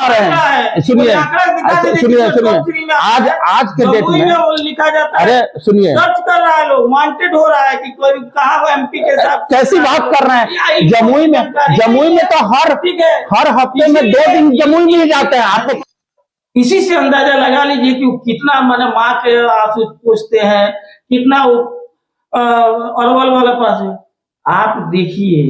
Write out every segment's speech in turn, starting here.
रहे हैं। सुनिए सुनिए, आज के डेट में लिखा जाता है, अरे सुनिए, सर्च कर रहा है, लोग वांटेड हो रहा है कि कोई कहा वो एमपी के साथ कैसी बात कर रहे हैं। जमुई में तो हर हफ्ते में 2 दिन जमुई मिल जाते हैं आपको। इसी से अंदाजा लगा लीजिए कि कितना मैंने माँ के आंसू पूछते हैं, कितना वो अरवल वाला पास है। आप देखिए,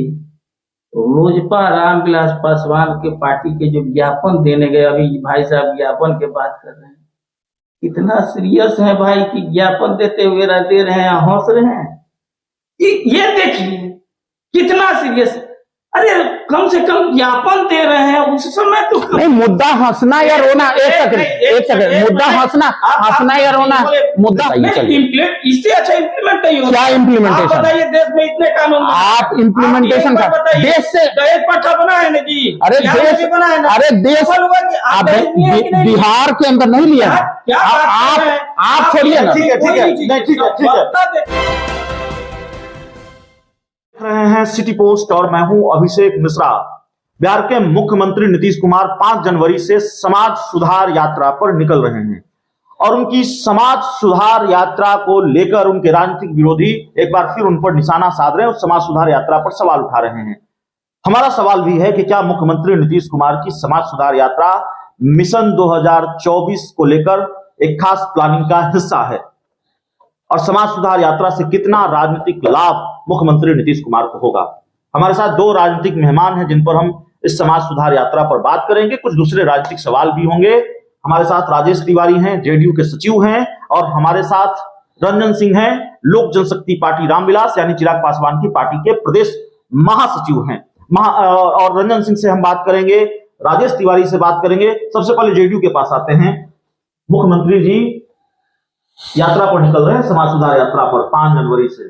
लोजपा रामविलास पासवान के पार्टी के जो ज्ञापन देने गए, अभी भाई साहब ज्ञापन के बात कर रहे हैं, कितना सीरियस है भाई कि ज्ञापन देते हुए दे रहे हैं, हंस रहे हैं। ये देखिए कितना सीरियस। अरे कम से कम ज्ञापन दे रहे हैं उस समय तो नहीं, मुद्दा हंसना या रोना, एक सेकंड, मुद्दा हंसना या रोना, मुद्दा इससे अच्छा इम्प्लीमेंट नहीं होता। क्या इम्प्लीमेंटेशन? बताइए, देश में इतने कानून, आप इम्प्लीमेंटेशन का देश से दहेज प्रथा बना है ना जी, अरे देश बना है ना, अरे देश बिहार के अंदर नहीं लिया। आप छोड़िए ना, ठीक है। रहे हैं सिटी पोस्ट और मैं हूं अभिषेक मिश्रा। बिहार के मुख्यमंत्री नीतीश कुमार 5 जनवरी से समाज सुधार यात्रा पर निकल रहे हैं और उनकी समाज सुधार यात्रा को लेकर उनके राजनीतिक विरोधी एक बार फिर उन पर निशाना साध रहे हैं और समाज सुधार यात्रा पर सवाल उठा रहे हैं। हमारा सवाल भी है कि क्या मुख्यमंत्री नीतीश कुमार की समाज सुधार यात्रा मिशन 2024 को लेकर एक खास प्लानिंग का हिस्सा है और समाज सुधार यात्रा से कितना राजनीतिक लाभ मुख्यमंत्री नीतीश कुमार को होगा। हमारे साथ 2 राजनीतिक मेहमान हैं जिन पर हम इस समाज सुधार यात्रा पर बात करेंगे। कुछ दूसरे राजनीतिक सवाल भी होंगे। हमारे साथ राजेश तिवारी हैं, जेडीयू के सचिव हैं, और हमारे साथ रंजन सिंह हैं, लोक जनशक्ति पार्टी रामविलास यानी चिराग पासवान की पार्टी के प्रदेश महासचिव हैं। और रंजन सिंह से हम बात करेंगे, राजेश तिवारी से बात करेंगे। सबसे पहले जेडीयू के पास आते हैं। मुख्यमंत्री जी यात्रा पर निकल रहे हैं, समाज सुधार यात्रा पर 5 जनवरी से।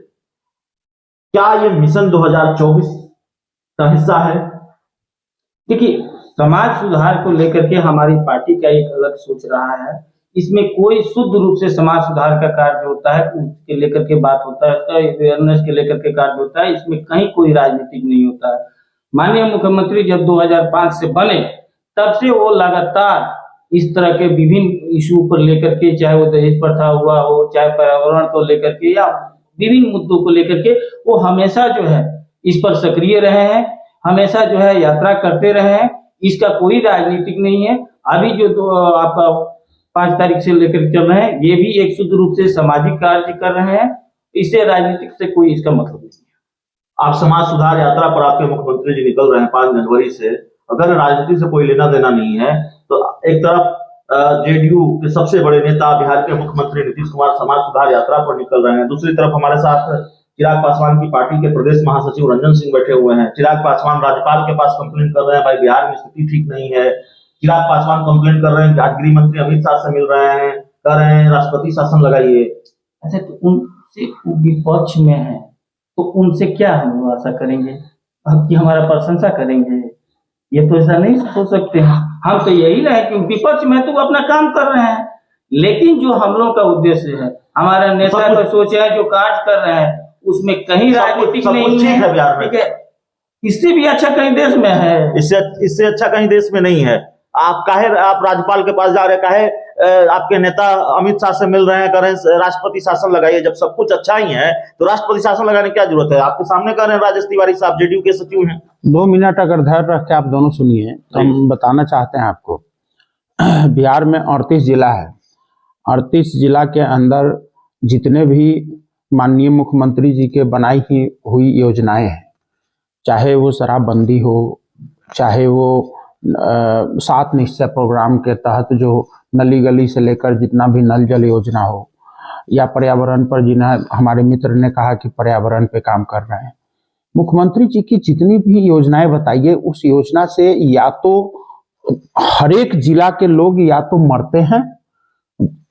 क्या ये मिशन 2024 का हिस्सा है? देखिए, समाज सुधार को लेकर के हमारी पार्टी का एक अलग सोच रहा है। इसमें कोई शुद्ध रूप से समाज सुधार का कार्य होता है, उसके लेकर के बात होता है, उसका अवेयरनेस के लेकर के कार्य होता है। इसमें कहीं कोई राजनीतिक नहीं होता है। माननीय मुख्यमंत्री जब 2005 से बने तब से वो लगातार इस तरह के विभिन्न इशू पर लेकर के, चाहे वो दहेज प्रथा हुआ हो, चाहे पर्यावरण को लेकर के, या विभिन्न मुद्दों को लेकर के, वो हमेशा जो है इस पर सक्रिय रहे हैं, हमेशा जो है यात्रा करते रहे हैं। इसका कोई राजनीतिक नहीं है। अभी जो आपका 5 तारीख से लेकर चल रहे हैं, ये भी एक शुद्ध रूप से सामाजिक कार्य कर रहे हैं। इससे राजनीतिक से कोई इसका मतलब नहीं है। आप समाज सुधार यात्रा पर आपके मुख्यमंत्री जी निकल रहे हैं 5 जनवरी से। अगर राजनीति से कोई लेना देना नहीं है तो एक तरफ जेडीयू के सबसे बड़े नेता बिहार के मुख्यमंत्री नीतीश कुमार समाज सुधार यात्रा पर निकल रहे हैं, दूसरी तरफ हमारे साथ चिराग पासवान की पार्टी के प्रदेश महासचिव रंजन सिंह बैठे हुए हैं। चिराग पासवान राज्यपाल के पास कंप्लेन कर रहे हैं, भाई बिहार में स्थिति ठीक नहीं है। चिराग पासवान कंप्लेन कर रहे हैं, आज गृह मंत्री अमित शाह से मिल रहे हैं, कह रहे हैं राष्ट्रपति शासन लगाइए। अच्छा, तो उनसे विपक्ष में है तो उनसे क्या हम आशा करेंगे कि हमारा प्रशंसा करेंगे? ये तो ऐसा नहीं सोच सकते हैं। हम तो यही रहे कि विपक्ष में तो अपना काम कर रहे हैं, लेकिन जो हम लोगों का उद्देश्य है, हमारा नेता का सोच है, जो कार्य कर रहे हैं, उसमें कहीं राजनीतिक नहीं है। ठीक है, इससे भी अच्छा कहीं देश में है, इससे अच्छा कहीं देश में नहीं है। आप राज्यपाल के पास जा रहे, काहे आपके नेता अमित शाह से मिल रहे हैं, कह रहे हैं राष्ट्रपति शासन लगाइए। जब सब कुछ अच्छा ही है तो राष्ट्रपति शासन लगाने की क्या जरूरत है? आपके सामने कह रहे हैं राजेश तिवारी साहब, जेडीयू के सचिव हैं। 2 मिनट अगर धैर्य रख के आप दोनों सुनिए तो हम बताना चाहते हैं आपको। बिहार में 38 जिला है। 38 जिला के अंदर जितने भी माननीय मुख्यमंत्री जी के बनाई हुई योजनाएं हैं, चाहे वो शराबबंदी हो, चाहे वो 7 निश्चय प्रोग्राम के तहत जो नली गली से लेकर जितना भी नल जल योजना हो, या पर्यावरण पर जिन्हें हमारे मित्र ने कहा कि पर्यावरण पे काम कर रहे हैं, मुख्यमंत्री जी की जितनी भी योजनाएं बताइए, उस योजना से या तो हर एक जिला के लोग या तो मरते हैं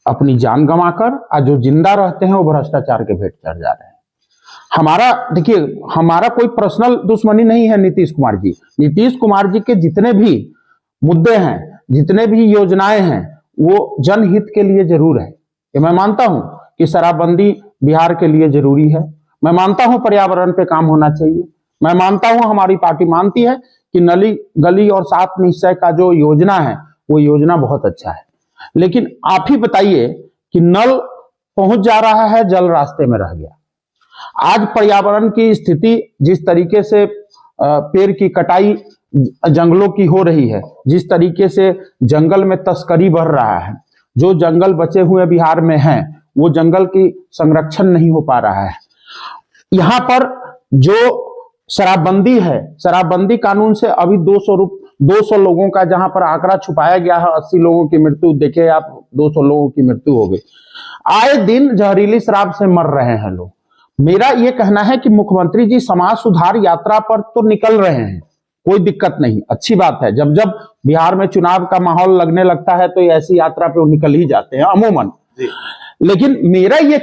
अपनी जान गंवाकर, और जो जिंदा रहते हैं वो भ्रष्टाचार के भेंट चढ़ जा रहे हैं। हमारा देखिए, हमारा कोई पर्सनल दुश्मनी नहीं है नीतीश कुमार जी। नीतीश कुमार जी के जितने भी मुद्दे हैं, जितने भी योजनाएं हैं, वो जनहित के लिए जरूर है। ये मैं मानता हूं कि शराबबंदी बिहार के लिए जरूरी है। मैं मानता हूं पर्यावरण पे काम होना चाहिए। मैं मानता हूं, हमारी पार्टी मानती है कि नली गली और 7 निश्चय का जो योजना है वो योजना बहुत अच्छा है, लेकिन आप ही बताइए कि नल पहुंच जा रहा है, जल रास्ते में रह गया। आज पर्यावरण की स्थिति जिस तरीके से पेड़ की कटाई जंगलों की हो रही है, जिस तरीके से जंगल में तस्करी बढ़ रहा है, जो जंगल बचे हुए बिहार में हैं वो जंगल की संरक्षण नहीं हो पा रहा है। यहाँ पर जो शराबबंदी है, शराबबंदी कानून से अभी 200 लोगों का जहां पर आंकड़ा छुपाया गया है, 80 लोगों की मृत्यु, देखे आप 200 लोगों की मृत्यु हो गई। आए दिन जहरीली शराब से मर रहे हैं लोग। मेरा ये कहना है कि मुख्यमंत्री जी समाज सुधार यात्रा पर तो निकल रहे हैं, कोई दिक्कत नहीं, अच्छी बात है। जब जब बिहार में चुनाव का माहौल लगने लगता है तो ऐसी यात्रा पे वो निकल ही जाते हैं अमूमन। लेकिन मेरा ये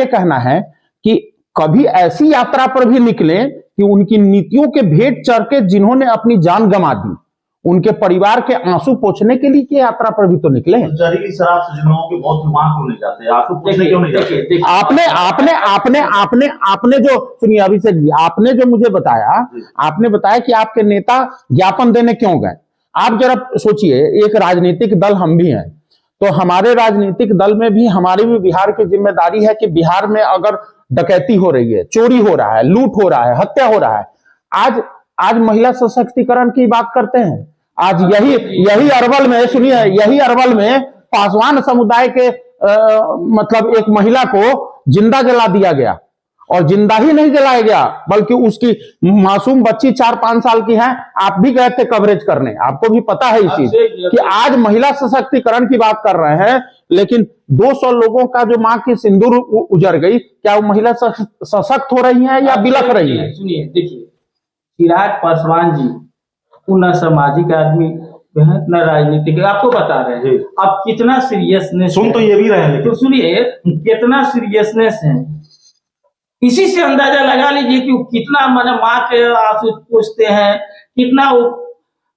कहना है कि कभी ऐसी यात्रा पर भी निकले कि उनकी नीतियों के भेंट चढ़ के जिन्होंने अपनी जान गंवा दी, उनके परिवार के आंसू पोंछने के लिए की यात्रा पर भी तो निकले। जहरीली शराब से जिन लोगों के बहुत दिमाग क्यों नहीं जाते, आंसू पोंछने क्यों नहीं जाते? आपने जो सुनिए अभिषेक जी, आपने जो मुझे बताया, आपने बताया कि आपके नेता ज्ञापन देने क्यों गए। आप जरा सोचिए, एक राजनीतिक दल हम भी हैं, तो हमारे राजनीतिक दल में भी हमारी भी बिहार की जिम्मेदारी है कि बिहार में अगर डकैती हो रही है, चोरी हो रहा है, लूट हो रहा है, हत्या हो रहा है, आज महिला सशक्तिकरण की बात करते हैं। आज यही अरवल में, सुनिए, यही अरवल में पासवान समुदाय के मतलब एक महिला को जिंदा जला दिया गया, और जिंदा ही नहीं जलाया गया बल्कि उसकी मासूम बच्ची 4-5 साल की है। आप भी गए थे कवरेज करने, आपको भी पता है इस चीज कि आज महिला सशक्तिकरण की बात कर रहे हैं, लेकिन 200 लोगों का जो मां की सिंदूर उजड़ गई, क्या वो महिला सशक्त हो रही है या बिलख रही है? सुनिए, देखिए, चिराग पासवान जी न सामाजिक आदमी है न राजनीतिक, आपको बता रहे हैं अब कितना सीरियसनेस, सुन तो ये भी रहे हैं, तो सुनिए कितना सीरियसनेस है, इसी से अंदाजा लगा लीजिए कि कितना माने माँ के आंसू पूछते हैं, कितना वो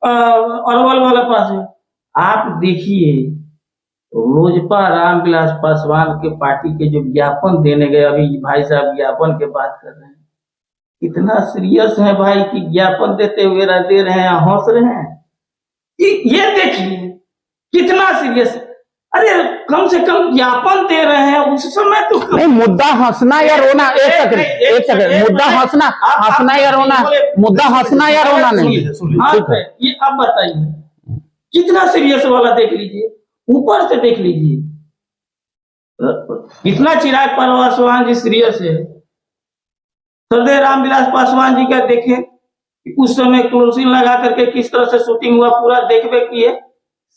अरवल वाला पास है। आप देखिए लोजपा रामविलास पासवान के पार्टी के जो ज्ञापन देने गए, अभी भाई साहब ज्ञापन के बात कर रहे हैं, कितना सीरियस है भाई कि ज्ञापन देते हुए दे रहे हैं, हंस रहे हैं। ये देखिए कितना सीरियस, अरे कम से कम ज्ञापन दे रहे हैं उस समय तो नहीं, मुद्दा हंसना या रोना, एक सेकंड, मुद्दा हंसना या रोना, मुद्दा हंसना या रोना नहीं। ये अब बताइए कितना सीरियस वाला देख लीजिए, ऊपर से देख लीजिए कितना चिराग पासवान जी सीरियस है। सरदेव रामविलास पासवान जी का देखें उस समय क्लोजिंग लगा करके किस तरह से शूटिंग हुआ, पूरा देखबे किए,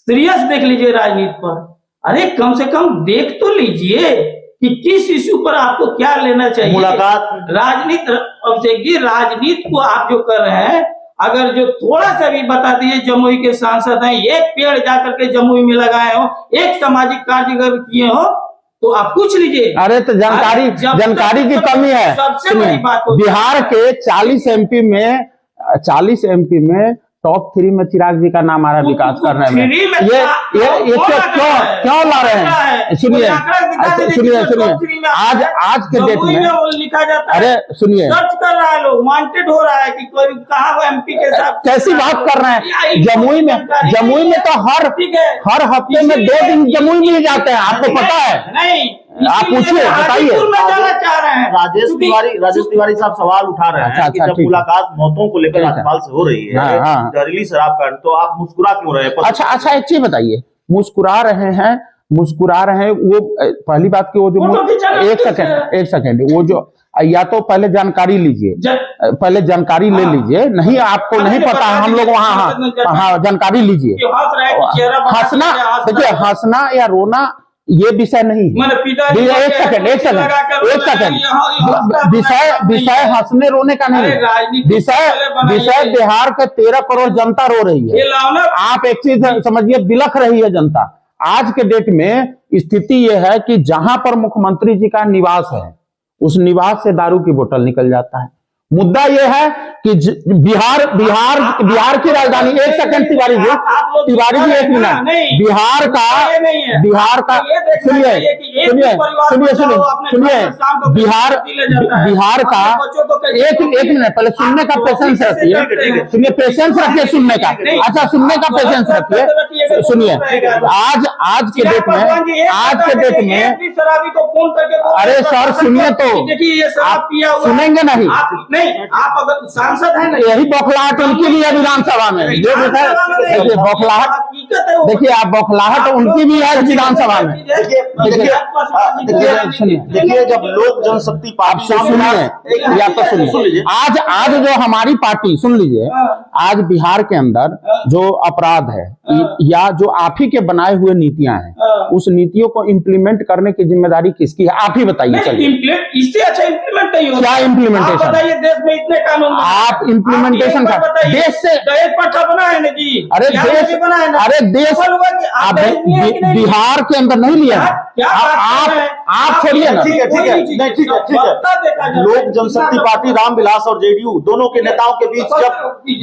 सीरियस देख लीजिए राजनीति पर। अरे कम से कम देख तो लीजिए कि किस इश्यू पर आपको क्या लेना चाहिए। मुलाकात राजनीति, अभिषेक जी, राजनीति को आप जो कर रहे हैं, अगर जो थोड़ा सा भी बता दिए, जमुई के सांसद हैं, एक पेड़ जाकर के जमुई में लगाए हो, एक सामाजिक कार्य अगर किए हो तो आप पूछ लीजिए। अरे तो जानकारी की कमी है। सबसे बड़ी बात बिहार के 40 एमपी में टॉप 3 में चिराग जी का नाम आ रहा है विकास करने में। ये क्यों ला रहे हैं? सुनिए आज के डेट में लिखा जाता है, अरे सुनिए, सर्च कर रहा है लोग, वांटेड हो रहा है कि कोई कहाँ वो एमपी के साथ कैसी बात कर रहे हैं। जमुई में तो हर हफ्ते में 2 दिन जमुई में जाते हैं, आपको पता है? नहीं, आप पूछिए, बताइए। राजेश तिवारी साहब सवाल उठा रहे हैं कि जब मुलाकात मौतों को लेकर राज्यपाल से हो रही है, जहरीली शराब का, तो आप मुस्कुरा क्यों रहे हैं? अच्छा, एक चीज बताइए, मुस्कुरा रहे हैं वो पहली बात की, वो जो एक सेकंड वो जो, या तो पहले जानकारी लीजिए, पहले जानकारी ले लीजिए। नहीं, आपको नहीं पता, हम लोग वहाँ जानकारी लीजिए। हंसना, देखिए, हंसना या रोना ये विषय नहीं है। एक सेकंड, विषय हंसने रोने का नहीं है। विषय बिहार के 13 करोड़ जनता रो रही है। आप एक चीज समझिए, बिलख रही है जनता। आज के डेट में स्थिति यह है कि जहां पर मुख्यमंत्री जी का निवास है, उस निवास से दारू की बोतल निकल जाता है, मुद्दा ये है कि बिहार की राजधानी, एक सेकंड तिवारी जी, एक मिनट, बिहार का सुनिए बिहार का एक मिनट पहले सुनने का पेशेंस रखिए, सुनिए, पेशेंस रखिए सुनने का, अच्छा सुनने का पेशेंस रखिए, सुनिए। आज के डेट में शराबी को फोन करके, अरे सर सुनिए तो, देखिए ये शराब पिया हुआ, सुनेंगे नहीं, आप अगर सांसद हैं, यही बौखलाहट उनकी भी है विधानसभा में, जो देखिए बौखलाहट, देखिए आप बौखलाहट उनकी भी है विधानसभा में। देखिए जब लोक जनशक्ति पार्टी, सुनिए या तो सुनिए, आज जो हमारी पार्टी, सुन लीजिए, आज बिहार के अंदर जो अपराध है या जो आप ही के बनाए हुए नीतियां हैं, उस नीतियों को इम्प्लीमेंट करने की जिम्मेदारी किसकी है, आप ही बताइए। चलिए इससे अच्छा इम्प्लीमेंट नहीं होगा, क्या इम्प्लीमेंटेशन बताइए, देश में इतने कानून, आप इम्प्लीमेंटेशन का देश से, दहेज प्रथा बना है ना जी, अरे देश बिहार के अंदर नहीं लिया, आप छोड़िए ना, ठीक है। लोक जनशक्ति पार्टी, रामविलास और जेडीयू दोनों के नेताओं के बीच जब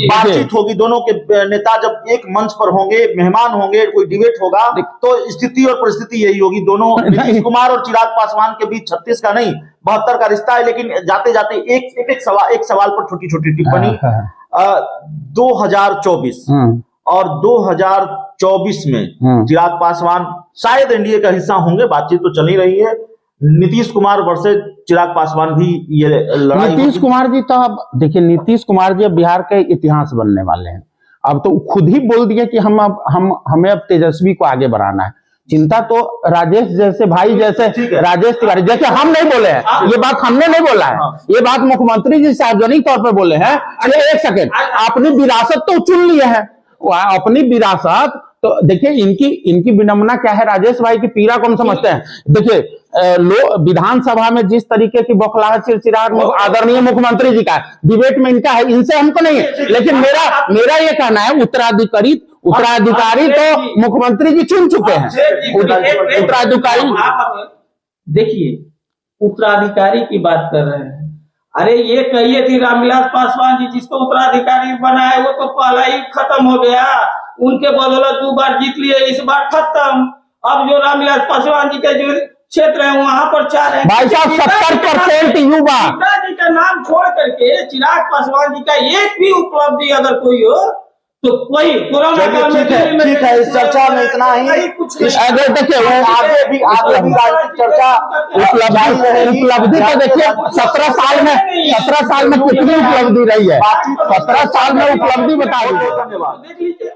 बातचीत होगी, दोनों के नेता जब एक मंच पर होंगे, मेहमान होंगे, कोई डिबेट होगा, तो स्थिति और परिस्थिति यही होगी। दोनों नीतीश कुमार और चिराग पासवान के बीच 36 का नहीं 72 का रिश्ता है, लेकिन जाते जाते एक सवाल पर छोटी छोटी टिप्पणी। 2024 और 2024 में चिराग पासवान शायद एनडीए का हिस्सा होंगे, बातचीत तो चल ही रही है। नीतीश कुमार वर्सेस चिराग पासवान भी ये लड़ाई, नीतीश कुमार जी तो अब देखिए, नीतीश कुमार जी अब बिहार के इतिहास बनने वाले हैं। अब तो खुद ही बोल दिए कि हमें अब तेजस्वी को आगे बढ़ाना है। चिंता तो राजेश जैसे भाई, जैसे राजेश तिवारी जैसे हम नहीं बोले हैं, ये बात हमने नहीं बोला है, ये बात मुख्यमंत्री जी सार्वजनिक तौर पर बोले हैं। एक सेकंड, अपनी विरासत तो चुन लिए हैं, अपनी विरासत तो देखिए, इनकी विडंबना क्या है, राजेश भाई की पीड़ा कौन समझते हैं। देखिए विधानसभा में जिस तरीके की बौखलाहट चिड़चिड़ाहट आदरणीय मुख्यमंत्री जी का डिबेट में इनका है, इनसे हमको नहीं है, लेकिन मेरा ये कहना है, उत्तराधिकारी तो मुख्यमंत्री जी चुन चुके हैं, उत्तराधिकारी। देखिए उत्तराधिकारी की बात कर रहे हैं, अरे ये कहिए थी रामविलास पासवान जी जिसको उत्तराधिकारी बनाए, वो तो पहला ही खत्म हो गया, उनके बदौलत 2 बार जीत लिए, इस बार खत्म। अब जो रामविलास पासवान जी के जो क्षेत्र है वहां पर 4 है। भाई साहब 70% युवा, पिताजी का नाम छोड़ करके चिराग पासवान जी का एक भी उपलब्धि अगर कोई हो तो कोई कोरोना काल में, ठीक है, इस चर्चा में इतना ही। अगर देखिए आगे भी राजनीतिक चर्चा उपलब्धि तो देखिए 17 साल में कितनी उपलब्धि रही है, 17 साल में उपलब्धि बता दीजिए। देख लीजिए।